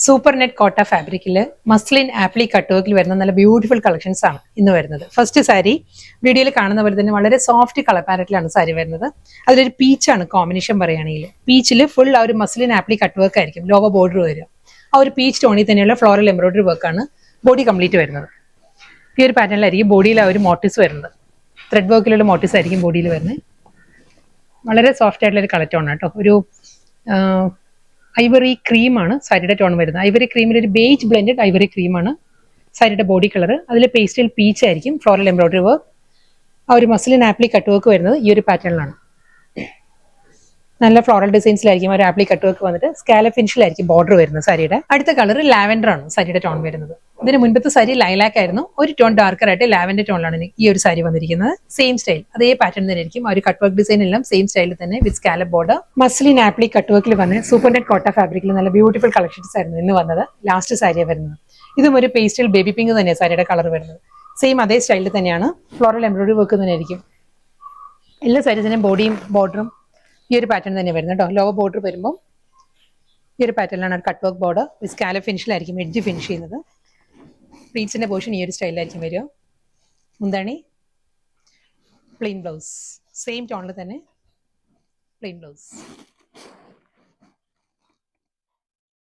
Super net കോട്ട ഫാബ്രിക്കിൽ muslin applique cut വർക്കിൽ വരുന്ന നല്ല ബ്യൂട്ടിഫുൾ കളക്ഷൻസ് ആണ് ഇന്ന് വരുന്നത്. ഫസ്റ്റ് സാരി വീഡിയോയിൽ കാണുന്ന പോലെ തന്നെ വളരെ സോഫ്റ്റ് കളർ പാലറ്റിലാണ് സാരി വരുന്നത്. അതിലൊരു പീച്ചാണ് കോമ്പിനേഷൻ പറയുകയാണെങ്കിൽ. പീച്ചിൽ ഫുൾ ആ ഒരു മസ്ലിൻ ആപ്ലി കട്ട് വർക്ക് ആയിരിക്കും, ലോവർ ബോർഡർ വരിക. ആ ഒരു പീച്ച് ടോണിൽ തന്നെയുള്ള ഫ്ലോറൽ എംബ്രോയിഡറി വർക്കാണ് ബോഡി കംപ്ലീറ്റ് വരുന്നത്. ഈ ഒരു പാറ്റേണിലായിരിക്കും ബോഡിയിൽ ആ ഒരു മോട്ടീവ്സ് വരുന്നത്. ത്രെഡ് വർക്കിലുള്ള മോട്ടീവ്സ് ആയിരിക്കും ബോഡിയിൽ വരുന്നത്. വളരെ സോഫ്റ്റ് ആയിട്ടുള്ള ഒരു കളർ ടോൺ കേട്ടോ. ഒരു ഐവറി ക്രീമാണ് സാരിയുടെ ടോൺ വരുന്നത്. ഐവറി ക്രീമിൽ ഒരു ബേജ് ബ്ലെൻഡഡ് ഐവറി ക്രീമാണ് സാരിയുടെ ബോഡി കളർ. അതിൽ പേസ്റ്റൽ പീച്ച് ആയിരിക്കും ഫ്ലോറൽ എംബ്രോയിഡറി വർക്ക്. ആ ഒരു മസ്ലിൻ ആപ്ലി കട്ട് വർക്ക് വരുന്നത് ഈ ഒരു പാറ്റേണിലാണ്. നല്ല ഫ്ലോറൽ ഡിസൈൻസിലായിരിക്കും ഒരു ആപ്ലി കട്ട് വർക്ക് വന്നിട്ട് സ്കാലപ്പ് ഫിനിഷിലായിരിക്കും ബോർഡർ വരുന്നത് സാരിയുടെ. അടുത്ത കളർ ലാവൻഡർ ആണ് സാരിയുടെ ടോൺ വരുന്നത്. ഇതിന് മുൻപത്തെ സാരി ലൈലാക്ക് ആയിരുന്നു. ഒരു ടോൺ ഡാർക്കർ ആയിട്ട് ലാവൻഡർ ടോണിലാണ് ഈ ഒരു സാരി വന്നിരിക്കുന്നത്. സെയിം സ്റ്റൈൽ, അതേ പാറ്റേൺ തന്നെ ആയിരിക്കും. ആ ഒരു കട്ട് വർക്ക് ഡിസൈൻ എല്ലാം സെയിം സ്റ്റൈലിൽ തന്നെ with scallop border. Muslin applique cut വർക്കിൽ വന്ന് സൂപ്പർ നെറ്റ് കോട്ട ഫാബ്രിക്കിൽ നല്ല ബ്യൂട്ടിഫുൾ കളക്ഷൻസ് ആയിരുന്നു ഇന്ന് വന്നത്. ലാസ്റ്റ് സാരിയാണ് വരുന്നത്. ഇതും ഒരു പേസ്റ്റൽ ബേബി പിങ്ക് തന്നെയാണ് സാരിയുടെ കളർ വരുന്നത്. സെയിം അതേ സ്റ്റൈലിൽ തന്നെയാണ് ഫ്ലോറൽ എംബ്രോയിഡറി വർക്ക് തന്നെ ആയിരിക്കും. എല്ലാ സാരീസിനും ബോഡിയും ബോർഡറും ഈ ഒരു പാറ്റേൺ തന്നെ വരുന്നത് കേട്ടോ. ലോവർ ബോർഡർ വരുമ്പോൾ ഈ ഒരു പാറ്റേണിലാണ് cut work border with scallop ഫിനിഷിലായിരിക്കും എഡ്ജ് ഫിനിഷ് ചെയ്യുന്നത്. പ്ലീറ്റ്സിന്റെ പോർഷൻ ഈ ഒരു സ്റ്റൈലിലായിരിക്കും വരിക. മുന്താണി പ്ലെയിൻ ബ്ലൗസ്, സെയിം ടോണിൽ തന്നെ പ്ലെയിൻ ബ്ലൗസ്.